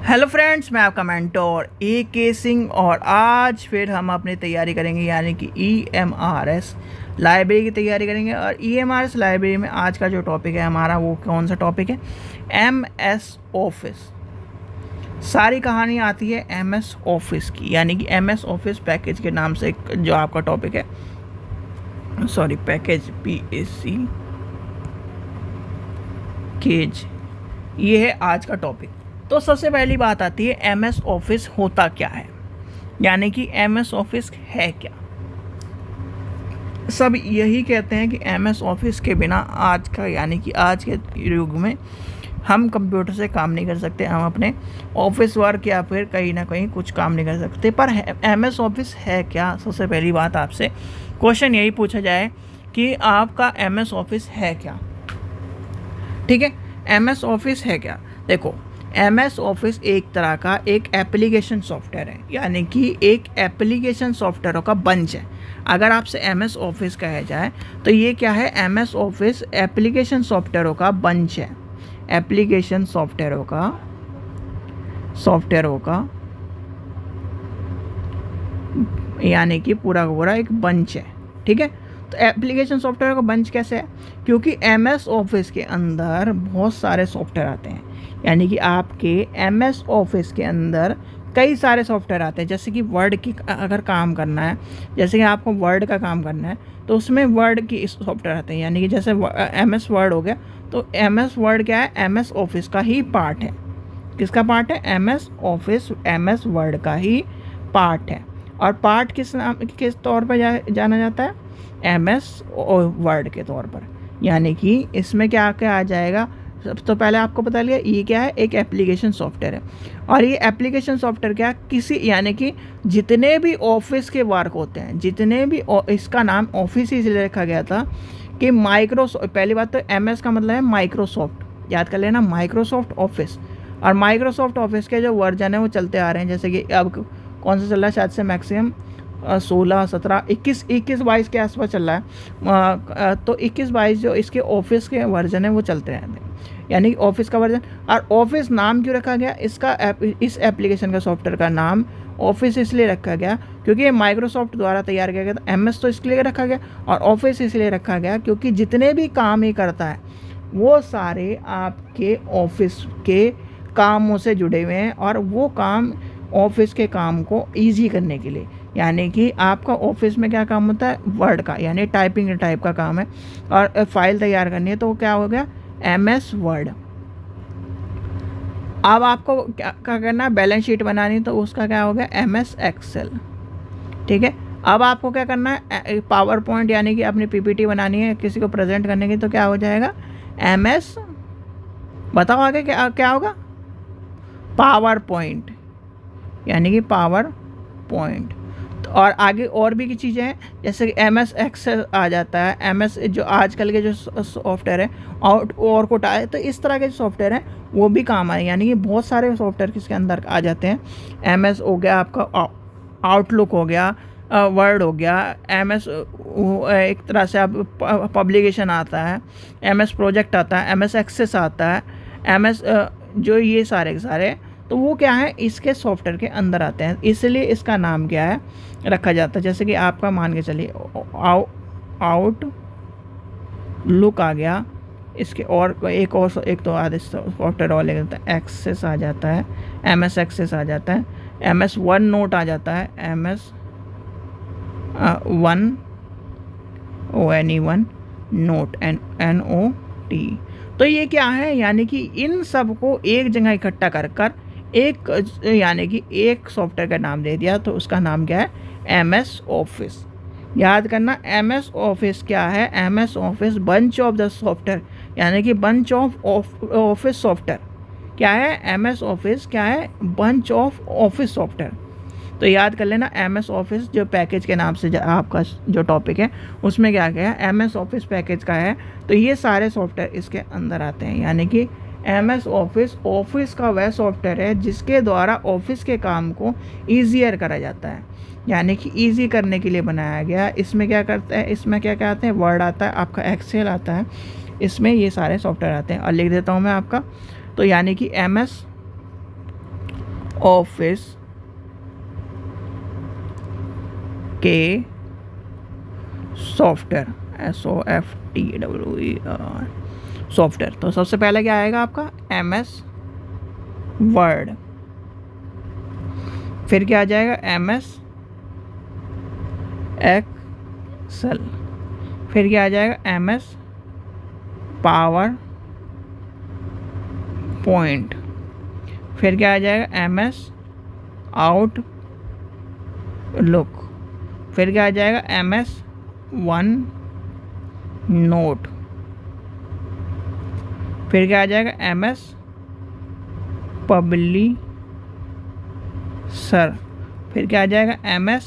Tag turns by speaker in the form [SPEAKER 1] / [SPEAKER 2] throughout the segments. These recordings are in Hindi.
[SPEAKER 1] हेलो फ्रेंड्स, मैं आपका मेंटोर के सिंह और आज फिर हम अपनी तैयारी करेंगे यानी कि EMRS लाइब्रेरी की तैयारी करेंगे। और EMRS लाइब्रेरी में आज का जो टॉपिक है हमारा वो कौन सा टॉपिक है? MS office. सारी कहानी आती है MS ऑफिस की, यानी कि MS ऑफिस पैकेज के नाम से जो आपका टॉपिक है, सॉरी पैकेज PAC केज, ये है आज का टॉपिक। तो सबसे पहली बात आती है MS ऑफिस होता क्या है, यानी कि MS ऑफिस है क्या। सब यही कहते हैं कि MS ऑफिस के बिना आज का यानी कि आज के युग में हम कंप्यूटर से काम नहीं कर सकते, हम अपने ऑफिस वर्क या फिर कहीं ना कहीं कुछ काम नहीं कर सकते। पर MS ऑफिस है क्या? सबसे पहली बात आपसे क्वेश्चन यही पूछा जाए कि आपका MS ऑफिस है क्या। ठीक है, MS ऑफिस है क्या? देखो, MS ऑफिस एक तरह का एक एप्लीकेशन सॉफ्टवेयर है, यानी कि एक एप्लीकेशन सॉफ्टवेयरों का बंच है। अगर आपसे MS ऑफिस कहा जाए तो ये क्या है? MS ऑफिस एप्लीकेशन सॉफ्टवेयरों का बंच है, एप्लीकेशन सॉफ्टवेयरों का यानी कि पूरा का पूरा एक बंच है। ठीक है, तो एप्लीकेशन सॉफ्टवेयर का बंच कैसे है? क्योंकि MS ऑफिस के अंदर बहुत सारे सॉफ्टवेयर आते हैं, यानी कि आपके MS ऑफिस के अंदर कई सारे सॉफ्टवेयर आते हैं। जैसे कि वर्ड की अगर काम करना है, जैसे कि आपको वर्ड का काम करना है तो उसमें वर्ड की सॉफ्टवेयर आते हैं, यानी कि जैसे MS वर्ड हो गया तो MS वर्ड क्या है? MS ऑफिस का ही पार्ट है। किसका पार्ट है? MS ऑफिस MS वर्ड का ही पार्ट है। और पार्ट किस तौर पर जाना जाता है? MS वर्ड के तौर पर। यानी कि इसमें क्या क्या आ जाएगा? सब तो पहले आपको बता लिया ये क्या है, एक एप्लीकेशन सॉफ्टवेयर है। और ये एप्लीकेशन सॉफ्टवेयर क्या, किसी यानी कि जितने भी ऑफिस के वर्क होते हैं, जितने भी इसका नाम ऑफिस ही इसलिए रखा गया था कि माइक्रोसॉफ्ट, पहली बात तो MS का मतलब है माइक्रोसॉफ्ट, याद कर लेना, माइक्रोसॉफ्ट ऑफिस। और माइक्रोसॉफ्ट ऑफिस के जो वर्जन है वो चलते आ रहे हैं, जैसे कि अब कौन सा चल रहा है, शायद से मैक्सिमम 16, 17, 21, 22 के आसपास चल रहा है। तो 21, 22 जो इसके ऑफिस के वर्जन है वो चलते रहते हैं, यानी कि ऑफिस का वर्जन। और ऑफिस नाम क्यों रखा गया इसका? इस एप्लीकेशन का सॉफ्टवेयर का नाम ऑफिस इसलिए रखा गया क्योंकि ये माइक्रोसॉफ्ट द्वारा तैयार किया गया था। MS तो इसलिए रखा गया और ऑफिस इसलिए रखा गया क्योंकि जितने भी काम ही करता है वो सारे आपके ऑफिस के कामों से जुड़े हुए हैं, और वो काम ऑफिस के काम को ईजी करने के लिए, यानी कि आपका ऑफिस में क्या काम होता है? वर्ड का, यानी टाइपिंग टाइप का काम है, और फाइल तैयार करनी है तो वो क्या हो गया? MS word. अब आपको क्या करना है? बैलेंस शीट बनानी, तो उसका क्या हो गया? MS Excel. ठीक है, अब आपको क्या करना है? पावर पॉइंट यानी कि अपनी PPT बनानी है किसी को प्रेजेंट करने की, तो क्या हो जाएगा? MS, बताओ आगे क्या क्या होगा? पावर पॉइंट, यानी कि पावर पॉइंट। और आगे और भी की चीज़ें हैं, जैसे कि MS एक्सेल आ जाता है, MS जो आजकल के जो सॉफ्टवेयर है, और कोटा है, तो इस तरह के जो सॉफ्टवेयर हैं वो भी काम आए, यानी कि बहुत सारे सॉफ्टवेयर किसके अंदर आ जाते हैं। MS हो गया आपका, आउटलुक हो गया, वर्ड हो गया, MS एक तरह से अब पब्लिकेशन आता है, MS प्रोजेक्ट आता है, MS एक्सेस आता है, MS जो ये सारे के सारे, तो वो क्या है? इसके सॉफ्टवेयर के अंदर आते हैं, इसलिए इसका नाम क्या है रखा जाता है। जैसे कि आपका मान के चलिए आउट लुक आ गया, इसके और एक तो आधे सॉफ्टवेयर और ले जाता है, एक्सेस आ जाता है, MS एक्सेस आ जाता है, MS वन नोट आ जाता है, MS one ONE1 note NOT। तो ये क्या है? यानी कि इन सब को एक जगह इकट्ठा कर एक यानी कि एक सॉफ्टवेयर का नाम दे दिया, तो उसका नाम क्या है? MS office. याद करना, MS ऑफिस क्या है? MS office bunch of the software, यानी कि बंच ऑफ ऑफिस सॉफ्टवेयर। क्या है? MS ऑफिस क्या है? Bunch of office software. तो याद कर लेना, MS ऑफिस जो पैकेज के नाम से आपका जो टॉपिक है उसमें क्या क्या है? MS ऑफिस पैकेज का है, तो ये सारे सॉफ्टवेयर इसके अंदर आते हैं। यानी कि MS ऑफिस का वह सॉफ्टवेयर है जिसके द्वारा ऑफिस के काम को ईजियर करा जाता है, यानी कि ईजी करने के लिए बनाया गया। इसमें क्या करता है? इसमें क्या क्या आते हैं? वर्ड आता है, आपका एक्सेल आता है, इसमें ये सारे सॉफ्टवेयर आते हैं। और लिख देता हूँ मैं आपका, तो यानी कि MS ऑफिस के सॉफ्टवेयर, SOFTWER सॉफ्टवेयर। तो सबसे पहले क्या आएगा आपका MS वर्ड, फिर क्या आ जाएगा MS एक्सेल, फिर क्या आ जाएगा MS पावर पॉइंट, फिर क्या आ जाएगा MS आउटलुक, फिर क्या आ जाएगा MS वन नोट, फिर क्या आ जाएगा MS पब्लिशर, फिर क्या आ जाएगा MS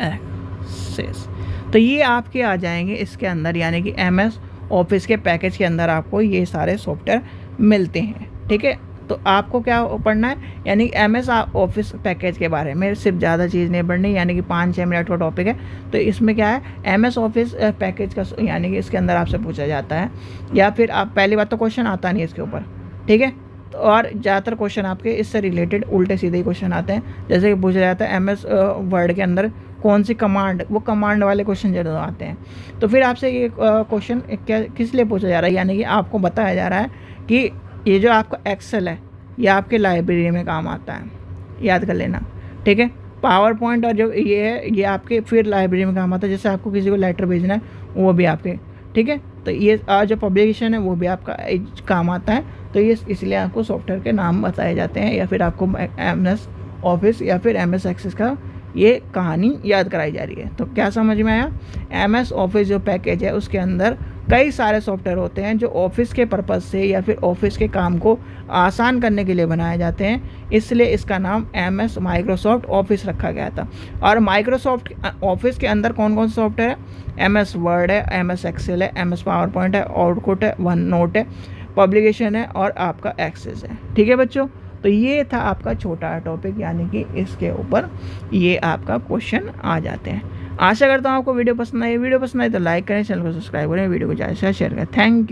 [SPEAKER 1] एक्सेस। तो ये आपके आ जाएंगे इसके अंदर, यानी कि MS ऑफिस के पैकेज के अंदर आपको ये सारे सॉफ्टवेयर मिलते हैं। ठीक है, तो आपको क्या पढ़ना है, यानी कि MS ऑफिस पैकेज के बारे में सिर्फ ज़्यादा चीज़ नहीं पढ़नी, यानी कि 5-6 मिनट का टॉपिक है। तो इसमें क्या है, MS ऑफिस पैकेज का, यानी कि इसके अंदर आपसे पूछा जाता है, या फिर आप पहली बात तो क्वेश्चन आता नहीं इसके ऊपर, ठीक है। तो और ज़्यादातर क्वेश्चन आपके इससे रिलेटेड उल्टे सीधे ही क्वेश्चन आते हैं, जैसे कि पूछा जाता है MS वर्ड के अंदर कौन सी कमांड, वो कमांड वाले क्वेश्चन जरूर आते हैं। तो फिर आपसे ये क्वेश्चन किस लिए पूछा जा रहा है, यानी कि आपको बताया जा रहा है कि ये जो आपका एक्सेल है ये आपके लाइब्रेरी में काम आता है, याद कर लेना, ठीक है। पावर पॉइंट और जो ये है ये आपके फिर लाइब्रेरी में काम आता है, जैसे आपको किसी को लेटर भेजना है वो भी आपके, ठीक है। तो ये जो पब्लिकेशन है वो भी आपका काम आता है। तो ये इसलिए आपको सॉफ्टवेयर के नाम बताए जाते हैं, या फिर आपको MS ऑफिस या फिर MS एक्सेस का ये कहानी याद कराई जा रही है। तो क्या समझ में आया, MS ऑफिस जो पैकेज है उसके अंदर कई सारे सॉफ्टवेयर होते हैं जो ऑफिस के पर्पज़ से या फिर ऑफिस के काम को आसान करने के लिए बनाए जाते हैं, इसलिए इसका नाम MS माइक्रोसॉफ्ट ऑफिस रखा गया था। और माइक्रोसॉफ्ट ऑफिस के अंदर कौन कौन से सॉफ्टवेयर है, MS वर्ड है, MS एक्सेल है, MS पावर पॉइंट है, आउटलुक है, वन नोट है, पब्लिकेशन है और आपका एक्सेस है। ठीक है बच्चों, तो ये था आपका छोटा टॉपिक, यानी कि इसके ऊपर ये आपका क्वेश्चन आ जाते हैं। आशा करता हूँ आपको वीडियो पसंद आई। वीडियो पसंद आई तो लाइक करें, चैनल को सब्सक्राइब करें, वीडियो को ज़्यादा से शेयर करें। Thank you.